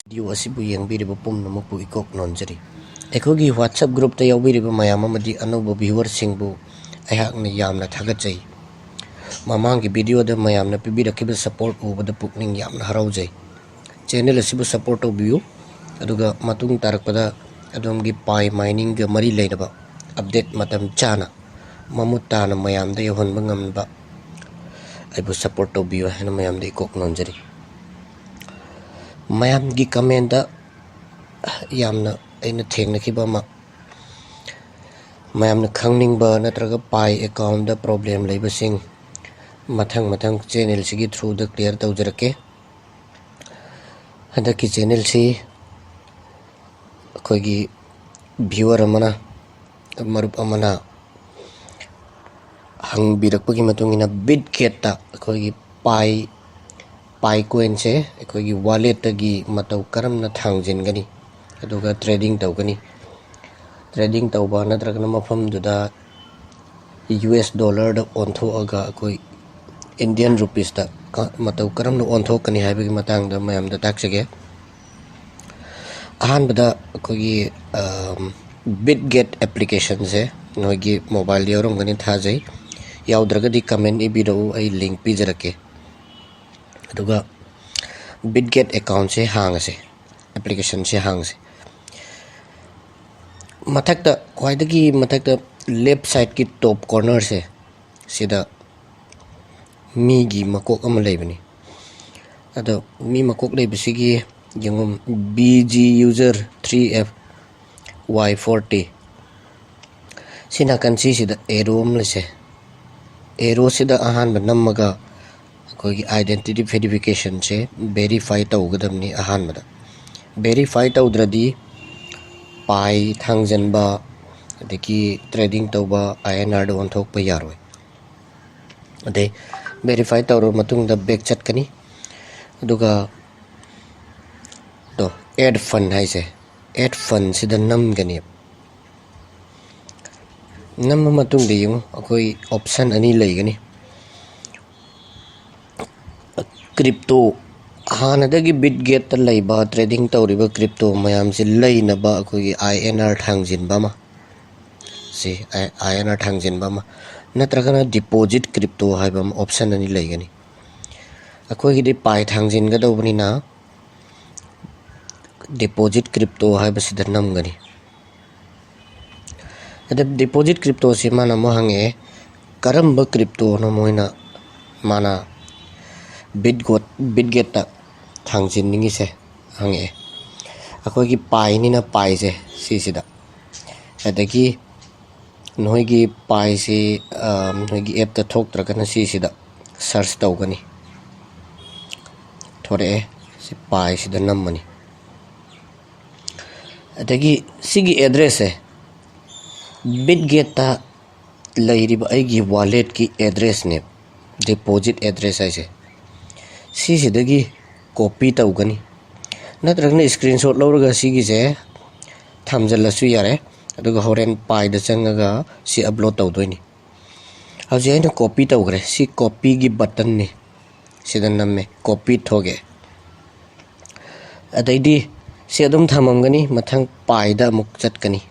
Video asibu yengbiriba pumnamakpu ikok nonjari. Ekogi WhatsApp group ta yaubiriba mayam amadi anuba viewer singbu ayakna yamna thagachai. Mamangi video da mayamna pibirakiba support ubada pukning yamna haraujai. Channel asibu support obiyu. Aduga matung tarakpada adumgi pai mining ga mari lainaba update matam chana mamutana mayam da yohon bangamba. Aibu support obiyu hena mayam da ikok nonjari. Mayam gi comment da yamna aina thengnakiba ma mayamna khangningba natraga pai account da problem leibasing mathang channel sigi through da clear tawjarake. Hadaki channel si akoigi viewer amana marup amana hangbirakpagi matungina Bitget ta akoigi pai coin se akoigi wallet tagi matau Karamna Thangjangani aduga trading tawgani. Trading tawba natraga mafam duda US dollar da Onthokkani akoi Indian rupees da matau Karamna Onthokkani haibagi matang da mayam da taksage. Ahanbada akoigi Bitget application se noigi mobile yorongani thajai yaudragadi comment ibiro ai link pijarake. Aduga Bitget account se hangase application se hangase mathakta khwaidagi mathakta left side ki top corner se sida mi gi makok ama leibani ado mi makok leibasigi yangum BG user 3F Y40 sina kan sida arrow amlese arrow sida ahan namaga akoigi identity verification se verify tawgadamni ahanbada verify tawdradi pai thangjanba adiki trading tawba INR da onthokpa yaroi ade verify tawro matungda back chatkani aduga to add fund haise add fund sida namgani namma matungda yung akoi option ani leigani crypto hanadagi Bitget ta leiba trading tawriba crypto mayam si leinaba akogi INR thangjinba ma si INR thangjinba ma natragana deposit crypto haiba option ani leigani akogi di pai thangjin ga dawbani na deposit crypto haiba sida namgani ada deposit crypto si mana mo hange karamba crypto no moina mana Bitget ta thangjin ningi se hange akoigi pai ni na pai se sida adagi noigi pai si noigi app ta thok tragana sida search tawgani thore si pai sida nammani adagi sigi address se Bitget ta leiriba aigi wallet ki address ne deposit address aise sidagi copy tawgani natragna screenshot lawraga sigi je thamjalasu yare aduga horen pai da changaga si upload tawdoini haji aina copy tawgre si copy gi button ni sida namme copy thoge adaidi si adum thamamgani mathang pai da muk chatkani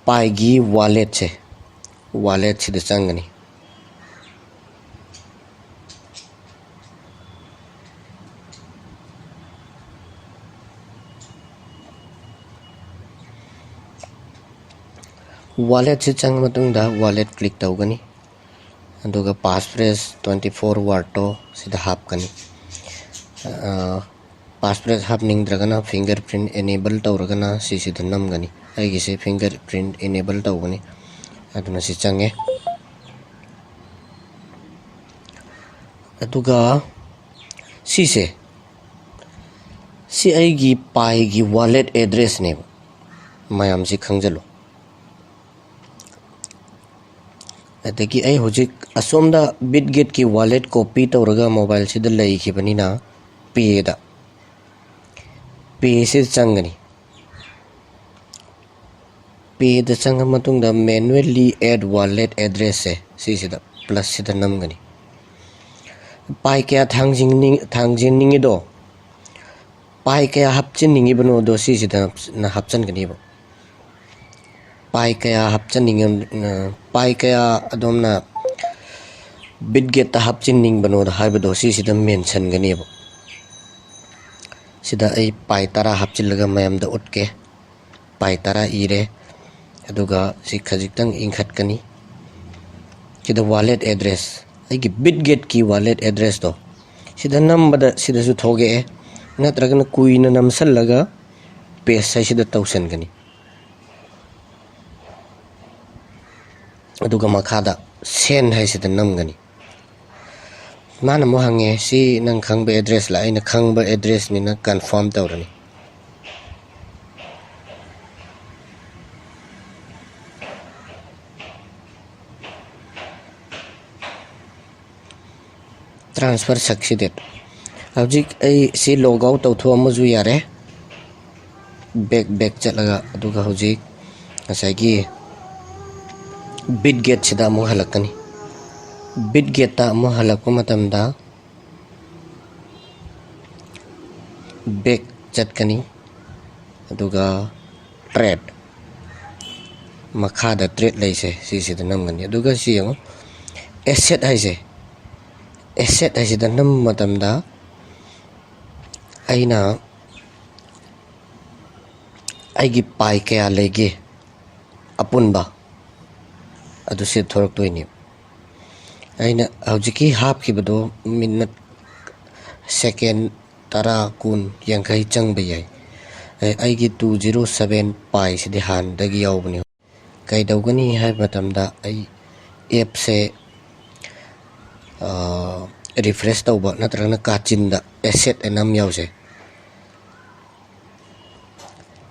pai gi wallet sida changani wallet se chang matungda wallet click tawgani aduga passphrase 24 word to sida hapkani passphrase hapning dragana fingerprint enable tawragana sida namgani aigi se fingerprint enable tawgani aduna si change aduga si aigi pai gi wallet address ne mayam si khangjalo adagi ai hojik asomda Bitget ki wallet copy tawraga mobile sida leikibani na pay se changani pay da changa matungda manually add wallet address se sida plus sida namgani pai kaya thangjing do pai kaya hapchin ningi bano do si sida na hapchan gani bo pai kaya hapchan ningi pai kaya adom na Bitget ta hapchin ning bano da haibado si sida mention gani bo sida ai pai tara hapchillaga mayam da utke pai tara ire aduga si khajitang ingkhat kani sida wallet address ai gi Bitget ki wallet address do sida nambada sida su thoge natraga na kuina namsallaga paste sai sida tausan gani aduga makhada send hai sida nam gani mana mo hange si nang khangba address la aina khangba address ni na confirm tawrani transfer succeeded object ai si log out tawthu amaju yare back chalaga aduga hojik asagi Bitget sida mo halakani Bitget ta mo halakpa matamda back chatkani aduga trade makhada trade laise si sida namgani aduga si yang asset haise asset haise da nam matamda aina aigi pai kaya lege apunba adu se thorak toini aina hojiki hap kibado minute second tara kun yankai changbe yai aigi 207 pai sidi han dagi yawbani kai dawgani hai matamda ai app se refresh tawba natrana kachinda asset enam yawse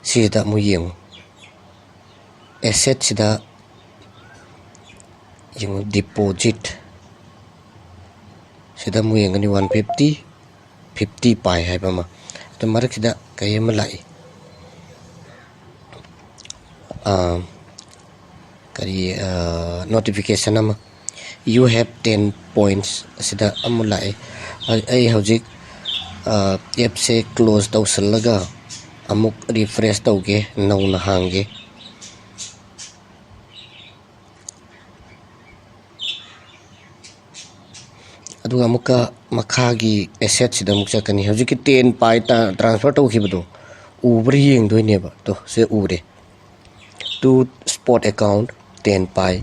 sida mu yeng asset sida yung deposit sida mu yeng ani 150 pai hai bama to marak sida kayema lai kari notification ama you have 10 points sida amulai ai hojik app se close tawsallaga amuk refresh tawge nauna hange aduga muka makhagi asset sida mukcha kani hojiki 10 pai ta transfer tawkhibado ubri yeng doineba to se ure to spot account 10 pai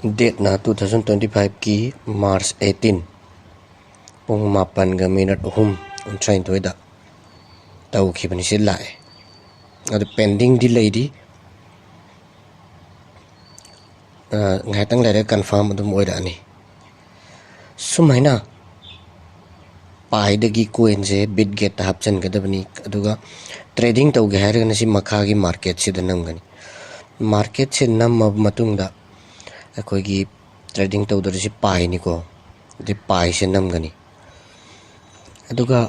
date na 2025 ki March 18 pung mapan ga minute on train to da tau khibani se lai adu pending delay di ngai tang lai confirm adu moi da ni sumaina pai dagi coin je Bitget hapchan gadabani aduga trading tau ge hair na si makha gi market sida namgani market se nam matungda akoigi trading tawdar si pai ni ko de pai se namgani aduga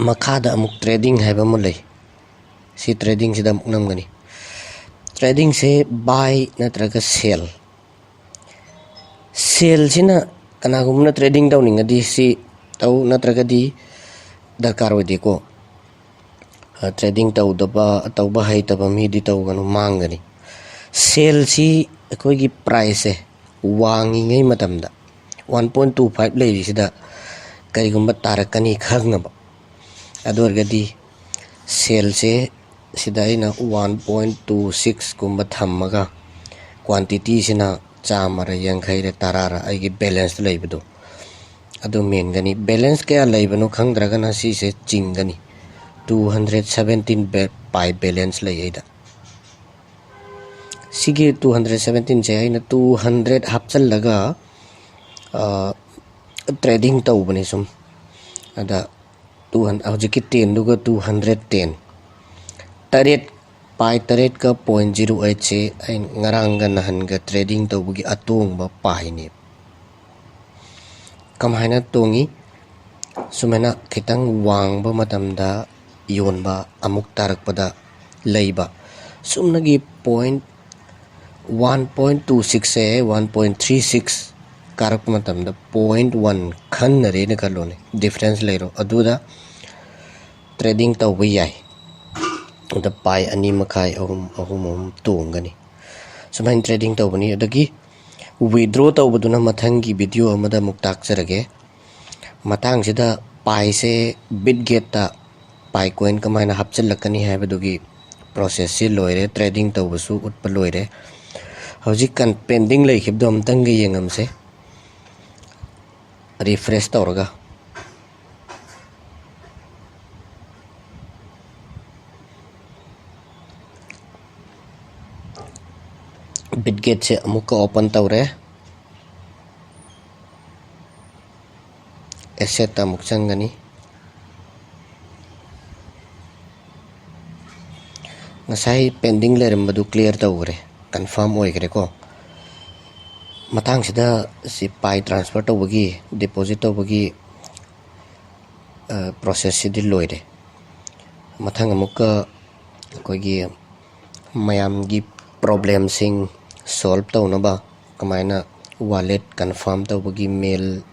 makhada amuk trading haiba mo lay si trading sida amuk namgani trading se buy natraga sell sina kanagumna trading daw ninga di si taw natraga di dakar wadi ko trading taw ba hay taba mi di taw ganu mangani sell si akoigi price wangi ngai matamda 1.25 lay sida karigumba tarakani khangaba adorgadi sell se sida ina 1.26 kumba thammaga quantity sina chamara yankhai re tarara aigi balance laibado adu main gani balance kaya laibano khangdraga na si se chingani 217 pai balance laida sige 217 je aina 200 hapchallaga trading tawbani sum ada 200 hojiki 10 duga 210 taret pai taret ka 0.08 se ai ngaranga nahan ga trading tawbugi atong ba pai ni kamhaina tongi sumena khitang wang ba matamda yon ba amuk tarak pada leiba sumnagi 1.26 se 1.36 कारक मतम the 0.1 खन रे ने कलोने difference लेरो अदुदा trading तौबा याय the पाई अनि मखाई अहुम तोंगनी सुमाइन trading तौबनी अदगी withdraw तौबदुना मथंगी video अमदा मुक्ताक चरगे Matang सिदा पाई से बिटगेट ता पाई कॉइन कमायना हपचलकनी हैबदुगी प्रोसेस से लोइरे ट्रेडिंग तौबसु उत्प लोइरे हौजिक कन पेंडिंग लेखिबदो अमतंग येंगम से रिफ्रेश तौरगा बिटगेट से अमुक ओपन तौरे एसेट अमुक चंगनी ngasai pending lerembadu clear tawre confirm oigre ko matang sida si pai transfer tawagi deposit tawagi process si loire mathang amuka koigi mayam gi problem sing solve tawna ba kamaina wallet confirm tawagi mail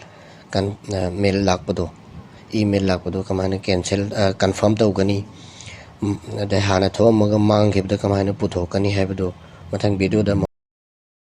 kan mail lakpado email lakpado kamaina cancel confirm tawgani दा हाना थो मग मांग के the कमायन पुथो कनी है बदो मथंग video the